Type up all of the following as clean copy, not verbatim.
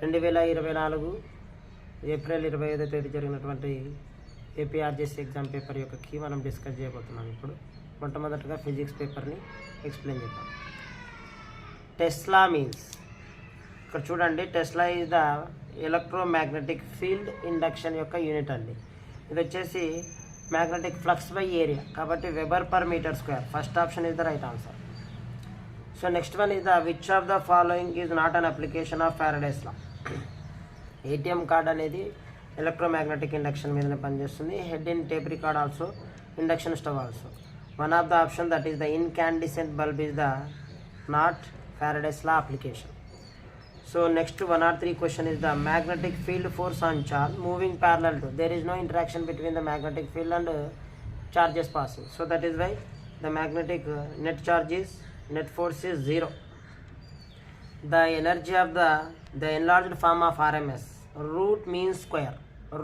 2024 April 25వ తేదీ జరిగినటువంటి ఏపీఆర్జీఎస్ exam paper యొక్క కీ మనం డిస్కస్ చేయబోతున్నాం. ఇప్పుడు మొట్టమొదటిగా ఫిజిక్స్ పేపర్ని ఎక్స్ప్లెయిన్ చేద్దాం. టెస్లా మీన్స్, ఇక్కడ చూడండి, Tesla is the electromagnetic field induction యొక్క యూనిట్ అండి. ఇది వచ్చేసి మ్యాగ్నెటిక్ ఫ్లక్స్ బై ఏరియా, కాబట్టి weber per metre square. First option is the right answer. So next one is the which of the following is not an application of Faraday's law. ATM card అనేది electromagnetic induction మీదనే పనిచేస్తుంది. Head in tape record also, induction stove also. One of the option that is the incandescent bulb is the not Faraday's law application. So next 103 question is the magnetic field force on charge moving parallel to. There is no interaction between the magnetic field and charges passing. So that is why the magnetic net force is 0. The energy of the enlarged form of RMS. Root means square.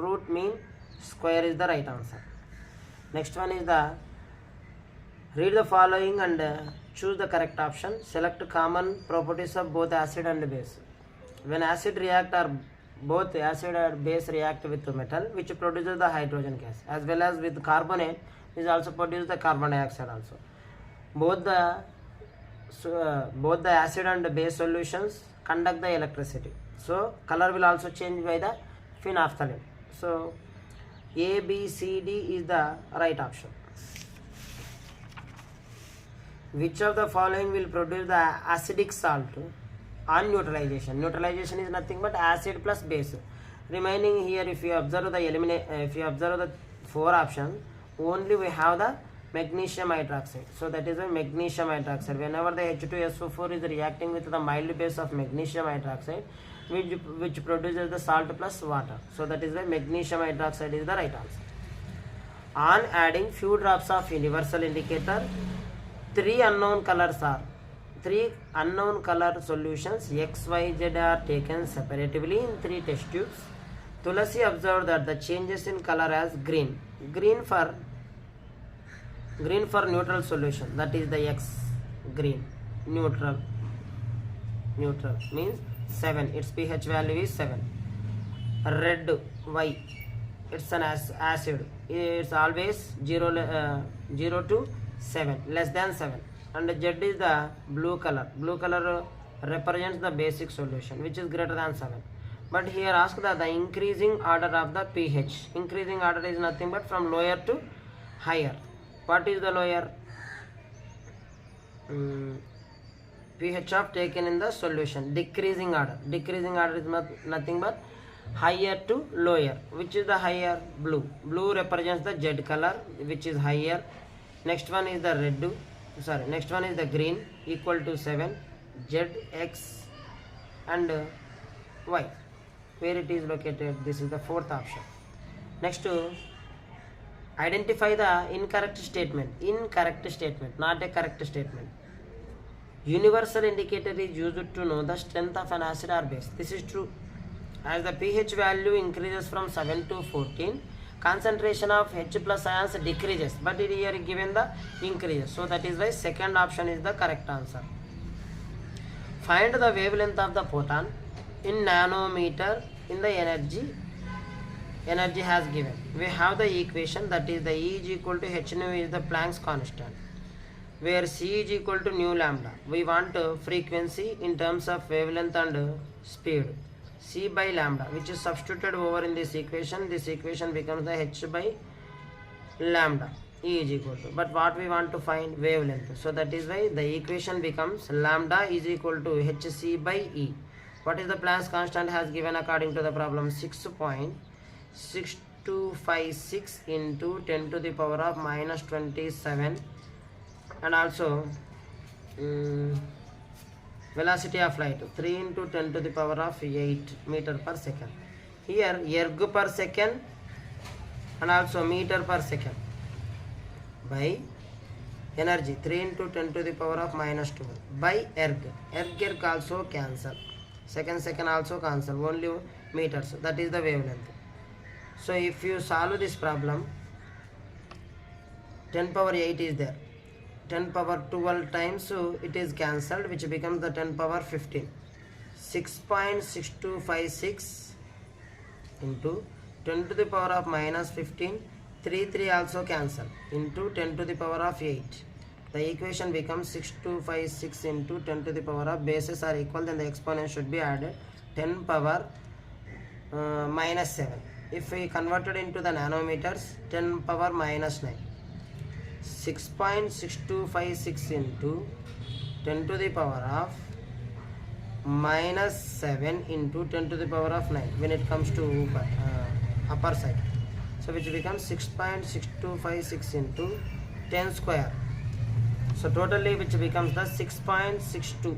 Root mean square is the right answer. Next one is the read the following and choose the correct option. Select common properties of both acid and base. When acid react or both acid or base react with metal, which produces the hydrogen gas, as well as with carbonate, is also produce the carbon dioxide also. Both the acid and base solutions conduct the electricity. So color will also change by the phenolphthalein. So A, B, C, D is the right option. Which of the following will produce the acidic salt on neutralization? Neutralization is nothing but acid plus base. Remaining here, if you observe the four options, only we have the magnesium hydroxide. So that is a magnesium hydroxide. Whenever the H2SO4 is reacting with the mild base of magnesium hydroxide, which produces the salt plus water. So that is why magnesium hydroxide is the right answer. On adding few drops of universal indicator, three unknown color solutions X, Y, Z are taken separatively in 3 test tubes. Tulasi observed that the changes in color as green for neutral solution, that is the X, green. Neutral means 7, its pH value is 7. Red, Y, it's an acid, it's always 0 to 7, less than 7. And Z is the blue color represents the basic solution, which is greater than 7. But here ask the increasing order of the pH. Increasing order is nothing but from lower to higher. What is the lower? pH of taken in the solution. Decreasing order is nothing but higher to lower. Which is the higher? Blue represents the Z color, which is higher. Next one is the next one is the green, equal to 7, Z, X and Y. Where it is located? This is the fourth option. Next, identify the incorrect statement, not a correct statement. Universal indicator is used to know the strength of an acid or base. This is true. As the pH value increases from 7 to 14, concentration of H plus ions decreases, but it here given the increases. So that is why second option is the correct answer. Find the wavelength of the photon in nanometer in the energy has given. We have the equation, that is the E is equal to H nu is the Planck's constant, where C is equal to nu lambda. We want frequency in terms of wavelength and speed, C by lambda, which is substituted over in this equation. This equation becomes the H by lambda. E is equal to, but what we want to find? Wavelength. So that is why the equation becomes lambda is equal to Hc by E. What is the Planck's constant has given according to the problem? 6.6256 into 10 to the power of minus 27, and also velocity of light 3 into 10 to the power of 8 meter per second. Here erg per second and also meter per second by energy 3 into 10 to the power of minus 12 by erg also cancel, second also cancel, only meters, that is the wavelength. So if you solve this problem, 10 power 8 is there, 10 power 12 times, so it is cancelled, which becomes the 10 power 15. 6.6256 into 10 to the power of minus 15, 3 also cancel, into 10 to the power of 8. The equation becomes 6256 into 10 to the power of, bases are equal, then the exponent should be added, 10 power minus 7. If we converted into the nanometers, 10 power minus 9. 6.6256 into 10 to the power of minus 7 into 10 to the power of 9 when it comes to upper side. So which becomes 6.6256 into 10 square. So totally which becomes the 6.62,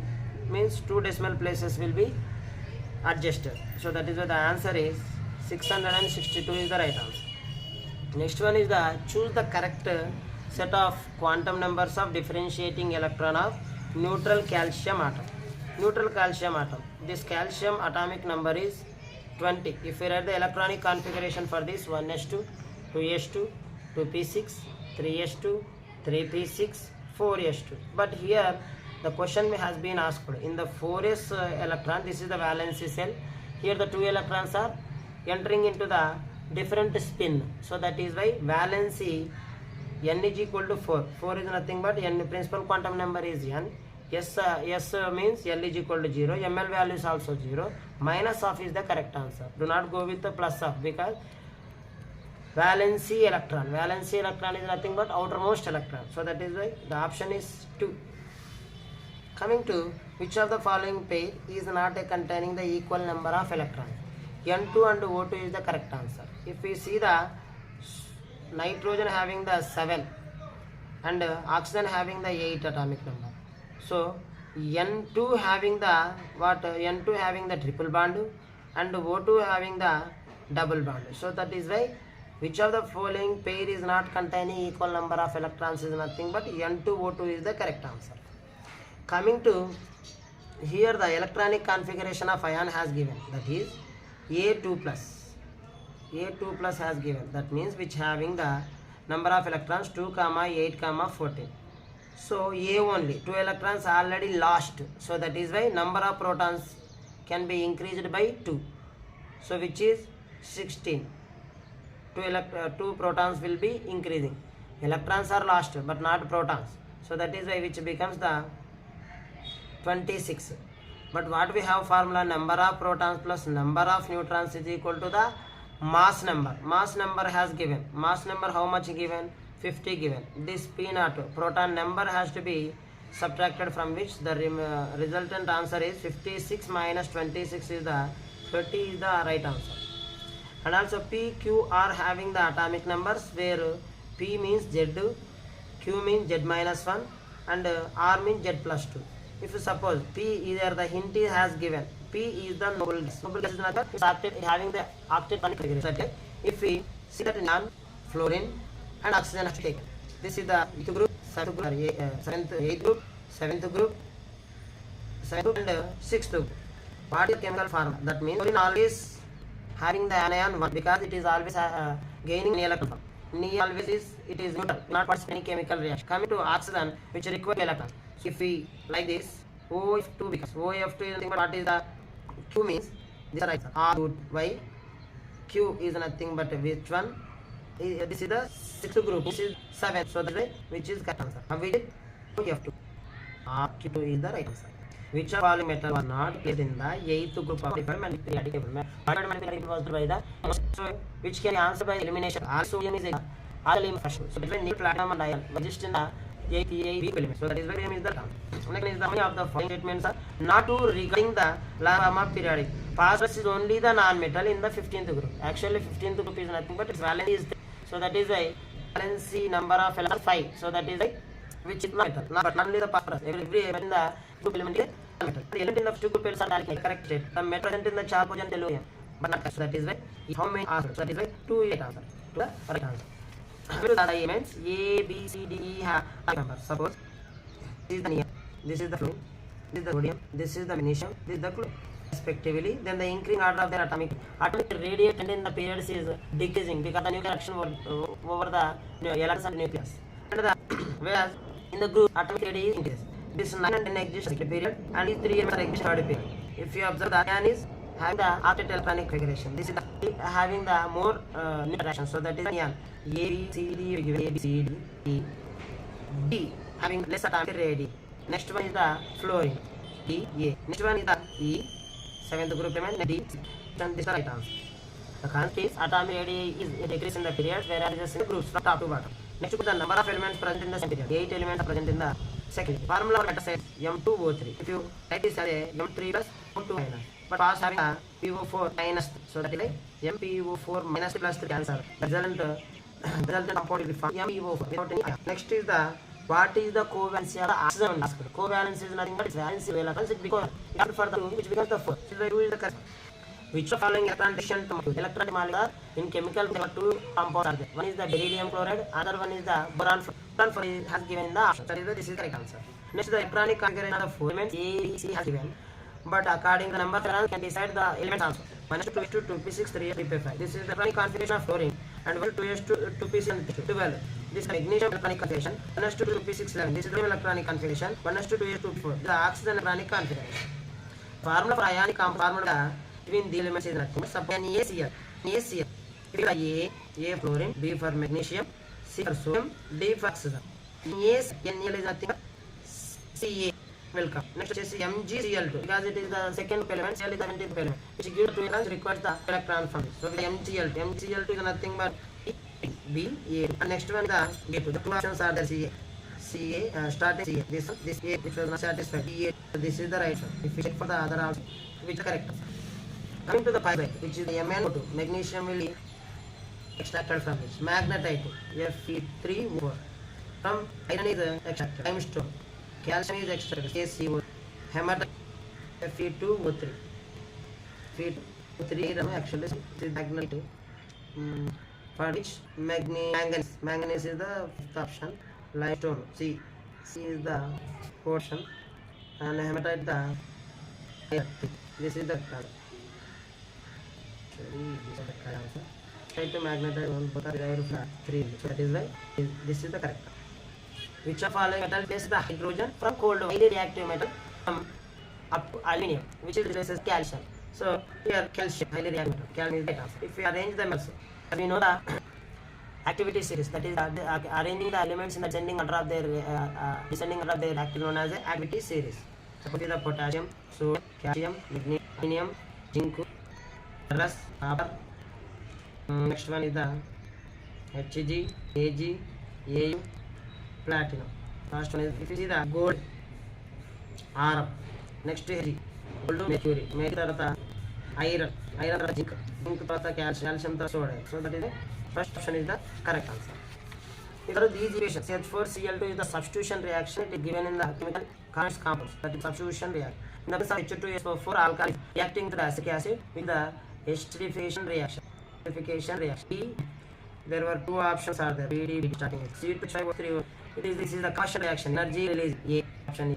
means 2 decimal places will be adjusted. So that is why the answer is 662 is the right answer. Next one is the choose the correct set of quantum numbers of differentiating electron of neutral calcium atom. Neutral calcium atom. This calcium atomic number is 20. If we write the electronic configuration for this, 1s2, 2s2, 2p6, 3s2, 3p6, 4s2. But here the question has been asked. In the 4s electron, this is the valency cell. Here the 2 electrons are entering into the different spin. So that is why valency n is equal to 4. 4 is nothing but n, principal quantum number is n. S means L is equal to 0. ML value is also 0. Minus of is the correct answer. Do not go with the plus of, because valency electron is nothing but outermost electron. So that is why the option is 2. Coming to which of the following pair is not containing the equal number of electrons? N2 and O2 is the correct answer. If we see the nitrogen having the 7 and oxygen having the 8 atomic number. So N2 having the N2 having the triple bond and O2 having the double bond. So that is why which of the following pair is not containing equal number of electrons is nothing but N2O2 is the correct answer. Coming to here, the electronic configuration of ion has given, that is A2 plus. A2 plus has given, that means which having the number of electrons 2, 8, 14. So A only, 2 electrons already lost. So that is why number of protons can be increased by 2. So which is 16. 2 protons will be increasing. Electrons are lost but not protons. So that is why which becomes the 26. But what we have formula, number of protons plus number of neutrons is equal to the mass number. Mass number has given. Mass number how much given? 50 given. This P naught proton number has to be subtracted, from which the resultant answer is 56 minus 26 is the 30 is the right answer. And also P, Q are having the atomic numbers, where P means Z, Q means Z minus 1 and R means Z plus 2. If you suppose P either the hint has given, P is the noble gas. Noble gas is not having the octet configuration. If we see that non-fluorine and oxygen has taken, this is the 8th group, 7th group, 8th group, 7th group, 7th group and 6th group. What is the chemical formula? That means fluorine always having the anion 1, because it is always gaining an electron. Ni always is, it is neutral, not participating in chemical reaction. Coming to oxygen, which require electrons. So if we like this, OF2 becomes OF2 is nothing but what is the Q means this is right answer. R root Y, Q is nothing but which one? This is the 6th group, this is 7th, so that is which is correct answer. How we did? OF2. R2 is the right answer. Which of following metal was not placed in the 8th group of different periodic table? Was by the so which can be answered by elimination. R sodium is a element first. So between nickel, platinum and iron exist in the 8th element. So that is why M is the term. Next is the many of the following statements are not to regarding the Lama periodic. Phosphorus is only the non-metal in the 15th group. Actually 15th group is nothing but its valency is there. So that is why valency number of electrons 5. So that is why which is not metal. But not only the phosphorus. Every element in the group element is metal. The element in the 2 group elements are directly correct state. The metal present in the chalcogen and tellurium, but not correct. So that is why how many answers? So that is why 2 is right answer. To the right answer. With the elements A, B, C, D, E have numbers. Suppose this is the neon, this is the fluorine, this is the sodium, this is the magnesium, this is the chlorine, respectively. Then the increasing order of their atomic radiate and in the periods is decreasing because the nuclear action over the electrons and nucleus. And the whereas in the group atomic radius increases. This 9 and 10 exist second period, and these 3 elements are exist third period. If you observe, the ion is having the octet electronic configuration. This is the having the more interaction. So that is ion A, B, C, D. We give A, B, C, D, E. D having less atomic radii. Next one is the fluorine, D, A. Next one is the E, 7th group element, D. And this is the right answer. The concept is atomic radii is decrease in the periods, whereas it is in the groups from top to bottom. Next, put the number of elements present in the same period. 8 elements are present in the second. Formula for says M2O3. If you write this as a M3 plus M2 minus, but past having a PO4 minus, so that is like MPO4 minus plus 3 answer. The resultant compound will be formed MPO4 without any ion. Next is the what is the covalency of the oxygen aspect. Covalence is nothing but its valency valence. It becomes after for the 2, which becomes the 4. So the 2 is the correct. Which of following electron addition to electron molecule in chemical there are 2 compounds are there. One is the beryllium chloride, other one is the boron fluoride has given in the option. So this is the correct answer. Next, the electronic configuration of the 4 elements A, B, C has given, but according to the number of electrons can decide the elements also. 1:2 to 2p6 3 3p5. This is the electronic configuration of fluorine, and 1:2 to 2p6 and 12. This is the magnesium electronic configuration. 1:2 to 2p6 11. This is the electronic configuration. 1:2 to 2p4. The oxygen electronic configuration. Formula for ionic compound formula between the elements is nothing but suppose NaCl. NaCl. If you A fluorine, B for magnesium, C for sodium, D for oxygen. NaCl is nothing but Ca. Welcome. Next is MgCl2 because it is the second element, Cl is the 20th element, which gives 2 electrons requires the electron from it. So MgCl2 is nothing but B, A. And next one is the A2. The 2 options are the Ca, starting Ca. This A which was not satisfied. A. This is the right one. If we check for the other option, which is correct. Coming to the pyrite, which is the MnO2, magnesium will be extracted from this. Magnetite, Fe3O4. From iron is extracted. Limestone. Calcium is extracted. KCO. Hematite, Fe2O3. Fe2O3 actually is magnetic. For which manganese is the fifth option. Limestone, C is the portion, and hematite the iron. This is the color. This is the correct answer. Try to magnetite one, both are derived from 3. So that is why this is the correct one. Which of following metal takes the hydrogen from cold highly reactive metal from up to aluminium, which is replaces calcium. So here calcium, highly reactive metal. Calcium is the answer. If we arrange them also, as we know the activity series, that is arranging the elements in the descending order of their activity known as the activity series. Suppose the potassium, sodium, calcium, magnesium, zinc, ferrous, copper. Next one is the Hg, Ag, Au, platinum. Last one is, if you see the gold, Rf. Next Hg, gold, mercury, iron, zinc, calcium, sodium. So that is the first option is the correct answer. Here these equations, H4Cl2 is the substitution reaction. It is given in the chemical compounds. That is substitution reaction. In the case of H2SO4 alkali reacting to the acetic acid with the esterification reaction. B, there were 2 options are there. B starting with C2H5O3. This is the combustion reaction. Energy release A option.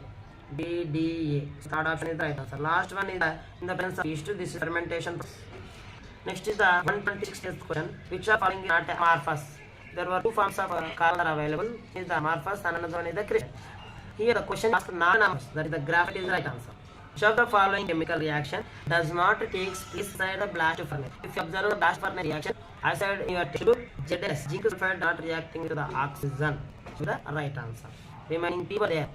B, D, A. Third option is the right answer. Last one is in the presence of yeast. This is fermentation process. Next is the 126th question. Which are following not amorphous? There were 2 forms of carbon are available. Is the amorphous and another one is the crystal. Here the question asks non-amorphous. That is the graphite is the right answer. Which of the following chemical reaction does not take place inside the blast furnace? If you observe the blast furnace reaction, I said in your textbook, ZS, zinc sulfide not reacting with the oxygen. So the right answer. Remaining P were there.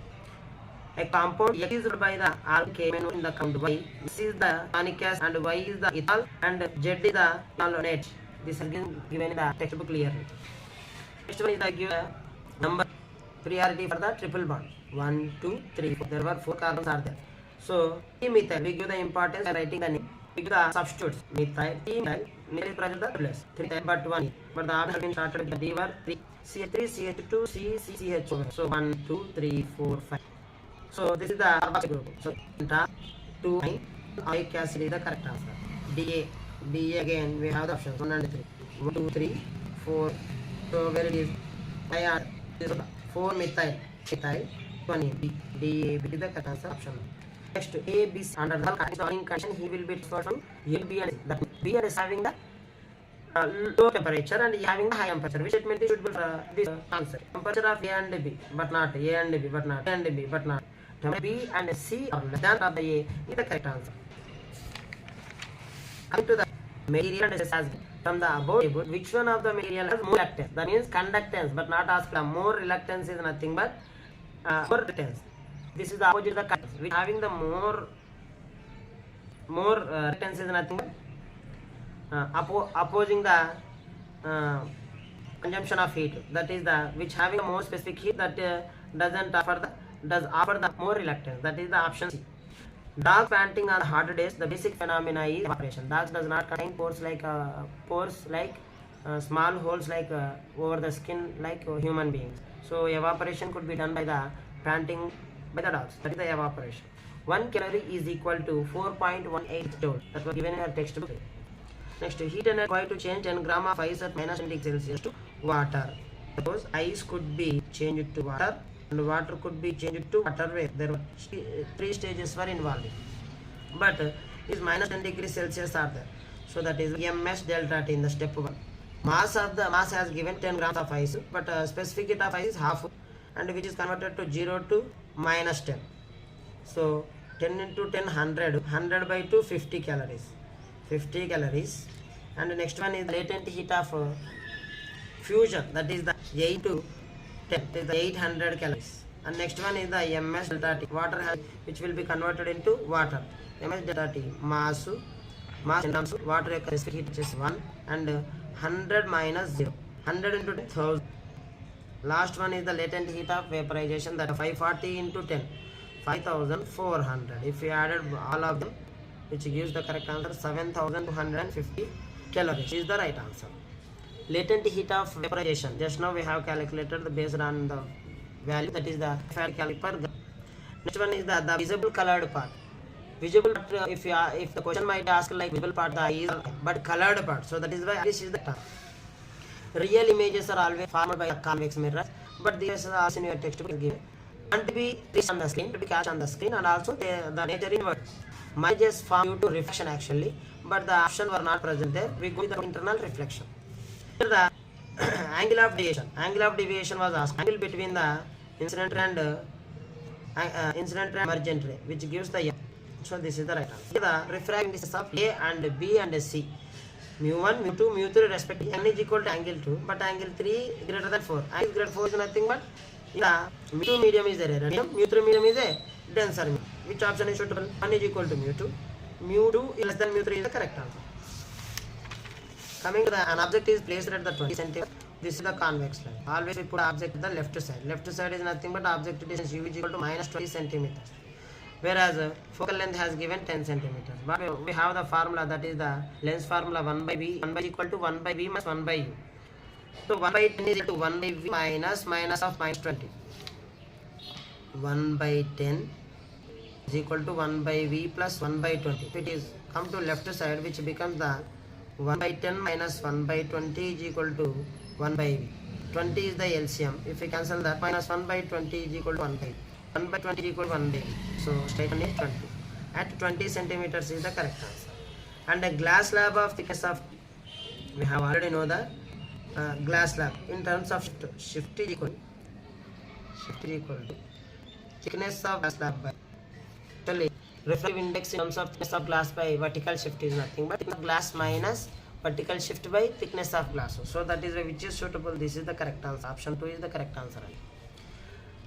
A compound X is used by the alkane in the count Y. This is the tonic acid and Y is the ethyl and Z is the malonate. This is given in the textbook clearly. Next one is the give number priority for the triple bond. 1, 2, 3, 4. There were 4 carbons are there. So methyl, we give the importance by writing the name. We give the substitutes. Methyl, methyl, nearly present the plus 3 but 1. But the option has been started with the D were 3. CH3, CH2, C, CH4. So 1, 2, 3, 4, 5. So this is the Aprjc group. So penta 2 ionic acid is the correct answer. Da again we have the options 1 and 3. 1, 2, 3, 4. So where it is? 4 methyl, 1 B. Da is the correct answer option. Next A, B, C. Under the condition he will be transferred from A, B and C. That B is having the low temperature and having the high temperature. Which statement is suitable for this answer? Temperature of A and B, but not A and B, but not A and B, but not. B and C are less than of the A is the correct answer. Coming to the material has from the above table, which one of the material has more reluctance? That means conductance, but not asked. More reluctance is nothing but more reluctance. This is the opposite of the conductance. Which having the more reluctance is nothing but opposing the consumption of heat. That is the which having a more specific heat that does offer the more reluctance. That is the option C. Dog panting on hot days. The basic phenomena is evaporation. Dogs does not contain pores like small holes like over the skin like human beings. So evaporation could be done by the panting by the dogs. That is the evaporation. 1 calorie is equal to 4.18 joule. That was given in our textbook. Next, heat energy required to change 10 gram of ice at minus 20 Celsius to water. Suppose ice could be changed to water and water could be changed to water where there were 3 stages were involved. But is minus 10 degrees Celsius are there. So that is ms delta T in the step 1. Mass has given 10 grams of ice, but specific heat of ice is half, and which is converted to 0 to minus 10. So 10 into 10 100 by 2 50 calories. 50 calories. And the next one is latent heat of fusion, that is the 8 to 10, that is the 800 calories. And next one is the ms delta T, water has, which will be converted into water. ms delta T, mass in terms of water specific heat which is 1, and 100 minus 0, 100 into 10,000. Last one is the latent heat of vaporization, that 540 into 10, 5400. If we added all of them, which gives the correct answer 7250 calories is the right answer. Latent heat of vaporization, just now we have calculated based on the value, that is the calorie per gram. Next one is the visible colored part. Visible part, if the question might ask like visible part, the eye is but colored part, so that is why this is the term. Real images are always formed by convex mirrors, but these are also in your textbook given. And to be this on the screen, to be catch on the screen, and also the nature invert. Might just form due to reflection actually, but the options were not present there. We go with the internal reflection. Here the angle of deviation. Angle of deviation was asked. Angle between the incident and emergent ray, which gives the M. So this is the right answer. Here the refractive indices of A and B and C. mu1, mu2, mu3 respectively. N is equal to angle 2, but angle 3 greater than 4. Angle greater than 4 is nothing but the mu2 medium is a radium, mu3 medium is a denser medium. Which option is suitable? 1 is equal to mu2. Mu2 is less than mu3 is the correct answer. Coming to an object is placed at the 20 centimeter. This is the convex line. Always we put object at the left side. Left side is nothing but object distance u is equal to minus 20 centimeters. Whereas focal length has given 10 centimeters. But we have the formula, that is the lens formula 1 by v. 1 by equal to 1 by v minus 1 by u. So 1 by 10 is equal to 1 by v minus of minus 20. 1 by 10 is equal to 1 by v plus 1 by 20. If it is come to left side, which becomes the 1 by 10 minus 1 by 20 is equal to 1 by v. 20 is the LCM. If we cancel that, minus 1 by 20 is equal to 1 by v. 1 by 20 is equal to 1 by v. So straight one is 20. At 20 centimeters is the correct answer. And a glass slab of thickness of, we have already know the glass slab in terms of shift is equal to thickness of glass slab by actually refractive index in terms of thickness of glass by vertical shift is nothing but glass minus vertical shift by thickness of glass. So that is which is suitable. This is the correct answer. Option 2 is the correct answer.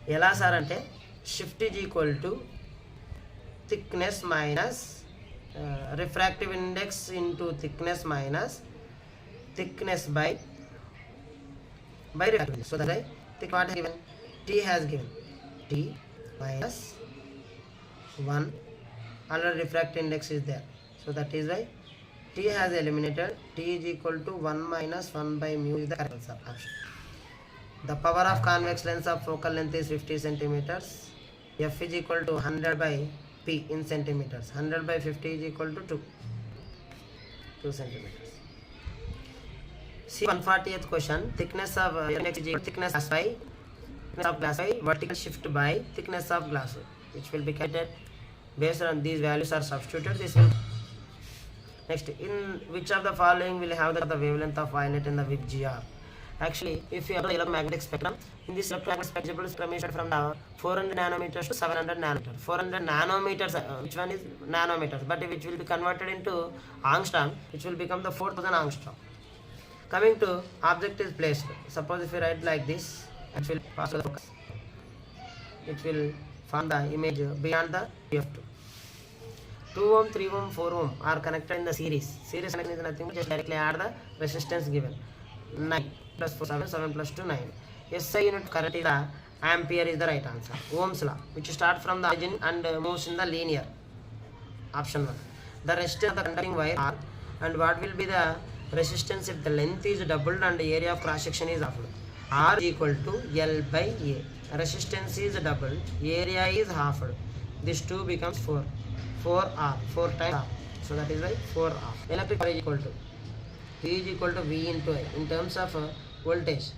Ela sir ante shift is equal to thickness minus refractive index into thickness minus thickness by refractive index. So that is what has given? T has given T minus 1. Already refractive index is there. So that is why T has eliminated. T is equal to 1 minus 1 by mu is the correct option. The power of convex lens of focal length is 50 centimeters. F is equal to 100 by P in centimeters. 100 by 50 is equal to 2 centimeters. See 140th question. Thickness of index is equal to thickness of glass by vertical shift by thickness of glass, which will be calculated based on these values are substituted. This will next, in which of the following will have the wavelength of violet in the Aprjc? Actually, if you have the electromagnetic spectrum, in this electromagnetic spectrum is from the 400 nanometers to 700 nanometers. 400 nanometers, which one is nanometers, but which will be converted into angstrom, which will become the 4000 angstrom. Coming to object is placed. Suppose if you write like this, it will pass the focus. It will form the image beyond the F2. 2 ohm, 3 ohm, 4 ohm are connected in the series. Series connection is nothing but just directly add the resistance given. 9 plus 4, 7, 7 plus 2, 9. SI unit current is the ampere is the right answer. Ohm's law, which starts from the origin and moves in the linear. Option 1. The resistance of the conducting wire R, and what will be the resistance if the length is doubled and the area of cross section is halved. R is equal to L by A. Resistance is doubled, area is halved. This 2 becomes 4. 4R, 4 times R. So that is why 4R. Electric power is equal to V is equal to V into I. In terms of voltage,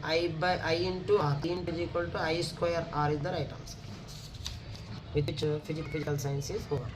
I by I into R. I into is equal to I square R is the right answer. With which physical science is over.